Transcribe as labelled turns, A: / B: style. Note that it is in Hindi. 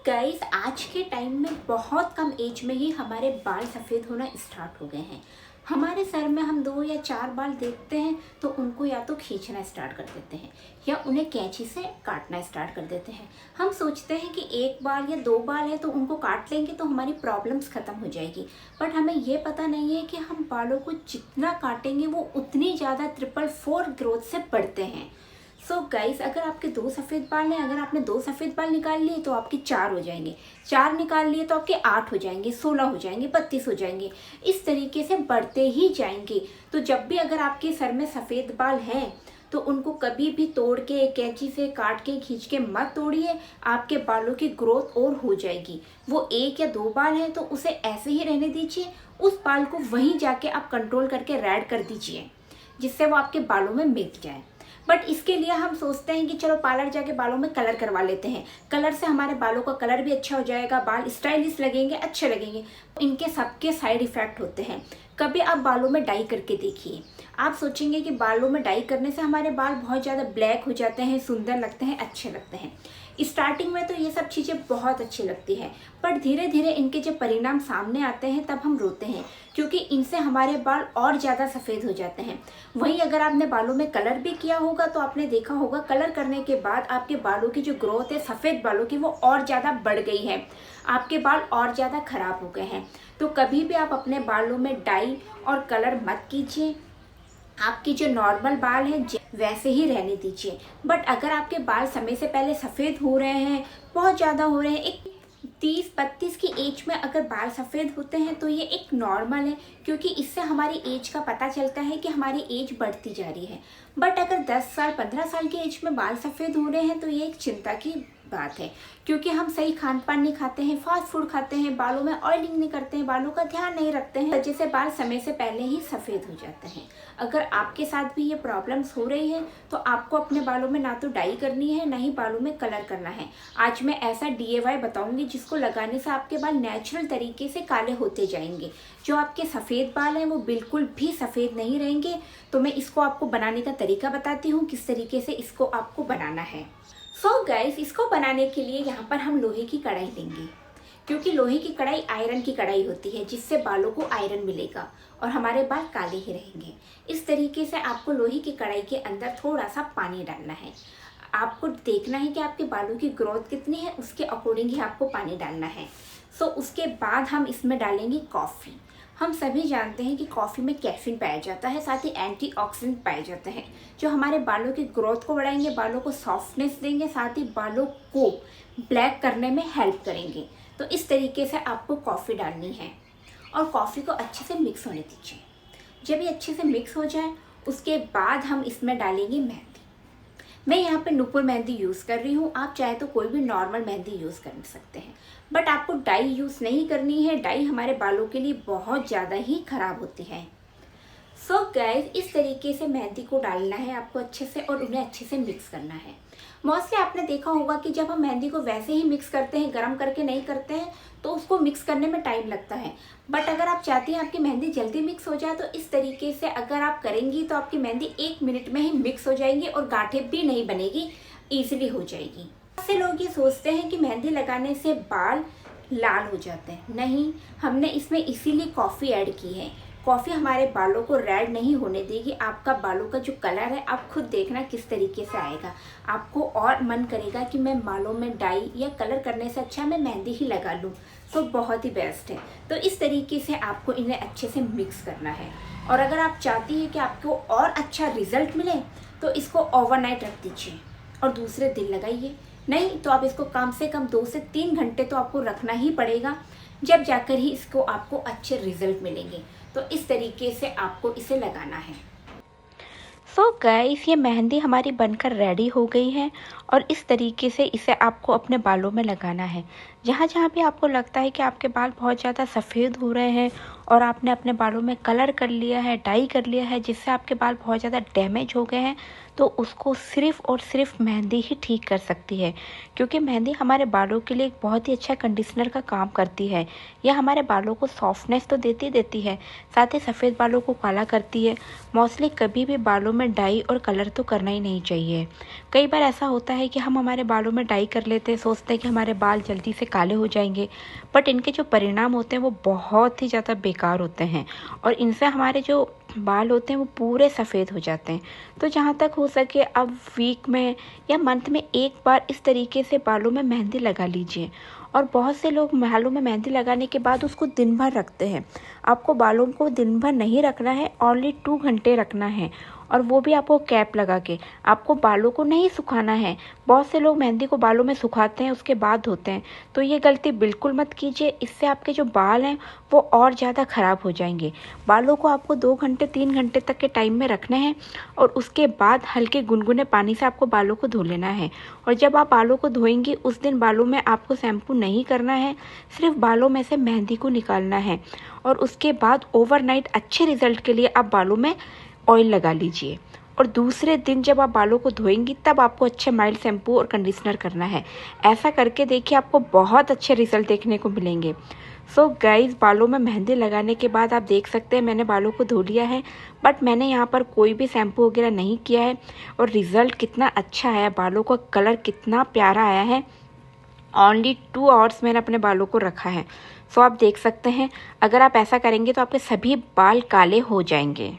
A: गाइस आज के टाइम में बहुत कम एज में ही हमारे बाल सफ़ेद होना स्टार्ट हो गए हैं। हमारे सर में हम 2 या 4 बाल देखते हैं तो उनको या तो खींचना स्टार्ट कर देते हैं या उन्हें कैंची से काटना स्टार्ट कर देते हैं। हम सोचते हैं कि 1 बाल या 2 बाल है तो उनको काट लेंगे तो हमारी प्रॉब्लम्स ख़त्म हो जाएगी, बट हमें ये पता नहीं है कि हम बालों को जितना काटेंगे वो उतनी ज़्यादा 444 ग्रोथ से बढ़ते हैं। सो गाइस, अगर आपके 2 सफ़ेद बाल हैं, अगर आपने 2 सफ़ेद बाल निकाल लिए तो आपके 4 हो जाएंगे, 4 निकाल लिए तो आपके 8 हो जाएंगे, 16 हो जाएंगे, 32 हो जाएंगे, इस तरीके से बढ़ते ही जाएंगे। तो जब भी अगर आपके सर में सफ़ेद बाल हैं तो उनको कभी भी तोड़ के कैंची से काट के खींच के मत तोड़िए, आपके बालों की ग्रोथ और हो जाएगी। वो 1 या 2 बाल हैं तो उसे ऐसे ही रहने दीजिए, उस बाल को वहीं जाके आप कंट्रोल करके रेड कर दीजिए जिससे वो आपके बालों में मिल जाए। बट इसके लिए हम सोचते हैं कि चलो पार्लर जाके बालों में कलर करवा लेते हैं, कलर से हमारे बालों का कलर भी अच्छा हो जाएगा, बाल स्टाइलिश लगेंगे, अच्छे लगेंगे। इनके सबके साइड इफ़ेक्ट होते हैं। कभी आप बालों में डाई करके देखिए, आप सोचेंगे कि बालों में डाई करने से हमारे बाल बहुत ज़्यादा ब्लैक हो जाते हैं, सुंदर लगते हैं, अच्छे लगते हैं। स्टार्टिंग में तो ये सब चीज़ें बहुत अच्छी लगती हैं, पर धीरे धीरे इनके जब परिणाम सामने आते हैं तब हम रोते हैं, क्योंकि इनसे हमारे बाल और ज़्यादा सफ़ेद हो जाते हैं। वहीं अगर आपने बालों में कलर भी किया होगा तो आपने देखा होगा कलर करने के बाद आपके बालों की जो ग्रोथ है सफ़ेद बालों की वो और ज़्यादा बढ़ गई है, आपके बाल और ज़्यादा ख़राब हो गए हैं। तो कभी भी आप अपने बालों में डाई और कलर मत कीजिए, आपकी जो नॉर्मल बाल हैं वैसे ही रहने दीजिए। बट अगर आपके बाल समय से पहले सफ़ेद हो रहे हैं, बहुत ज़्यादा हो रहे हैं, एक 30-32 की एज में अगर बाल सफ़ेद होते हैं तो ये एक नॉर्मल है, क्योंकि इससे हमारी एज का पता चलता है कि हमारी एज बढ़ती जा रही है। बट अगर 10 साल 15 साल की एज में बाल सफ़ेद हो रहे हैं तो ये एक चिंता की बात है, क्योंकि हम सही खान पान नहीं खाते हैं, फास्ट फूड खाते हैं, बालों में ऑयलिंग नहीं करते हैं, बालों का ध्यान नहीं रखते हैं, वजह से बाल समय से पहले ही सफ़ेद हो जाते हैं। अगर आपके साथ भी ये प्रॉब्लम्स हो रही है तो आपको अपने बालों में ना तो डाई करनी है ना ही बालों में कलर करना है। आज मैं ऐसा DIY बताऊंगी जिसको लगाने से आपके बाल नेचुरल तरीके से काले होते जाएंगे। जो आपके सफ़ेद बाल हैं वो बिल्कुल भी सफ़ेद नहीं रहेंगे। तो मैं इसको आपको बनाने का तरीका बताती हूँ, किस तरीके से इसको आपको बनाना है। सो गाइस, इसको बनाने के लिए यहाँ पर हम लोहे की कढ़ाई लेंगे, क्योंकि लोहे की कढ़ाई आयरन की कढ़ाई होती है जिससे बालों को आयरन मिलेगा और हमारे बाल काले ही रहेंगे। इस तरीके से आपको लोहे की कढ़ाई के अंदर थोड़ा सा पानी डालना है। आपको देखना है कि आपके बालों की ग्रोथ कितनी है, उसके अकॉर्डिंग ही आपको पानी डालना है। सो उसके बाद हम इसमें डालेंगे कॉफ़ी। हम सभी जानते हैं कि कॉफ़ी में कैफीन पाया जाता है, साथ ही एंटीऑक्सीडेंट पाए जाते हैं जो हमारे बालों की ग्रोथ को बढ़ाएंगे, बालों को सॉफ्टनेस देंगे, साथ ही बालों को ब्लैक करने में हेल्प करेंगे। तो इस तरीके से आपको कॉफ़ी डालनी है और कॉफ़ी को अच्छे से मिक्स होने दीजिए। जब ये अच्छे से मिक्स हो जाए उसके बाद हम इसमें डालेंगे मेहंदी। मैं यहाँ पे नुपुर मेहंदी यूज़ कर रही हूँ, आप चाहे तो कोई भी नॉर्मल मेहंदी यूज़ कर सकते हैं, बट आपको डाई यूज़ नहीं करनी है। डाई हमारे बालों के लिए बहुत ज़्यादा ही ख़राब होती है। सो गाइस, इस तरीके से मेहंदी को डालना है आपको अच्छे से और उन्हें अच्छे से मिक्स करना है। मोस्टली आपने देखा होगा कि जब हम मेहंदी को वैसे ही मिक्स करते हैं, गरम करके नहीं करते हैं, तो उसको मिक्स करने में टाइम लगता है। बट अगर आप चाहती हैं आपकी मेहंदी जल्दी मिक्स हो जाए तो इस तरीके से अगर आप करेंगी तो आपकी मेहंदी 1 मिनट में ही मिक्स हो जाएगी और गांठें भी नहीं बनेगी, ईजिली हो जाएगी। बहुत से लोग ये सोचते हैं कि मेहंदी लगाने से बाल लाल हो जाते हैं। नहीं, हमने इसमें इसीलिए कॉफ़ी ऐड की है। कॉफ़ी हमारे बालों को रेड नहीं होने देगी। आपका बालों का जो कलर है आप खुद देखना किस तरीके से आएगा, आपको और मन करेगा कि मैं बालों में डाई या कलर करने से अच्छा मैं मेहंदी ही लगा लूँ। तो बहुत ही बेस्ट है। तो इस तरीके से आपको इन्हें अच्छे से मिक्स करना है। और अगर आप चाहती हैं कि आपको और अच्छा रिजल्ट मिले तो इसको ओवरनाइट रख दीजिए और दूसरे दिन लगाइए। नहीं तो आप इसको कम से कम 2 से 3 घंटे तो आपको रखना ही पड़ेगा, जब जाकर ही इसको आपको अच्छे रिजल्ट मिलेंगे। तो इस तरीके से आपको इसे लगाना है। सो गाइस, ये मेहंदी हमारी बनकर रेडी हो गई है और इस तरीके से इसे आपको अपने बालों में लगाना है। जहाँ जहाँ भी आपको लगता है कि आपके बाल बहुत ज़्यादा सफ़ेद हो रहे हैं और आपने अपने बालों में कलर कर लिया है, डाई कर लिया है, जिससे आपके बाल बहुत ज़्यादा डैमेज हो गए हैं, तो उसको सिर्फ़ और सिर्फ मेहंदी ही ठीक कर सकती है, क्योंकि मेहंदी हमारे बालों के लिए एक बहुत ही अच्छा कंडीशनर का काम करती है। यह हमारे बालों को सॉफ्टनेस तो देती है, साथ ही सफ़ेद बालों को काला करती है। मोस्टली कभी भी बालों में डाई और कलर तो करना ही नहीं चाहिए। कई बार ऐसा होता है कि हम हमारे बालों में डाई कर लेते हैं, सोचते हैं कि हमारे बाल जल्दी से काले हो जाएंगे, बट इनके जो परिणाम होते हैं वो बहुत ही ज़्यादा बेकार होते हैं और इनसे हमारे जो बाल होते हैं वो पूरे सफ़ेद हो जाते हैं। तो जहाँ तक हो सके अब वीक में या मंथ में एक बार इस तरीके से बालों में मेहंदी लगा लीजिए। और बहुत से लोग बालों में मेहंदी लगाने के बाद उसको दिन भर रखते हैं। आपको बालों को दिन भर नहीं रखना है, ओनली 2 घंटे रखना है, और वो भी आपको कैप लगा के। आपको बालों को नहीं सुखाना है। बहुत से लोग मेहंदी को बालों में सुखाते हैं उसके बाद धोते हैं, तो ये गलती बिल्कुल मत कीजिए। इससे आपके जो बाल हैं वो और ज़्यादा ख़राब हो जाएंगे। बालों को आपको 2 घंटे 3 घंटे तक के टाइम में रखना है और उसके बाद हल्के गुनगुने पानी से आपको बालों को धो लेना है। और जब आप बालों को धोएंगी उस दिन बालों में आपको शैम्पू नहीं करना है, सिर्फ बालों में से मेहंदी को निकालना है। और उसके बाद ओवरनाइट अच्छे रिजल्ट के लिए आप बालों में ऑयल लगा लीजिए। और दूसरे दिन जब आप बालों को धोएंगी तब आपको अच्छे माइल्ड शैम्पू और कंडीशनर करना है। ऐसा करके देखिए, आपको बहुत अच्छे रिजल्ट देखने को मिलेंगे। सो गाइज, बालों में मेहंदी लगाने के बाद आप देख सकते हैं मैंने बालों को धो लिया है, बट मैंने यहाँ पर कोई भी शैम्पू वगैरह नहीं किया है और रिज़ल्ट कितना अच्छा आया, बालों का कलर कितना प्यारा आया है। ओनली 2 आवर्स मैंने अपने बालों को रखा है। सो आप देख सकते हैं, अगर आप ऐसा करेंगे तो आपके सभी बाल काले हो जाएंगे।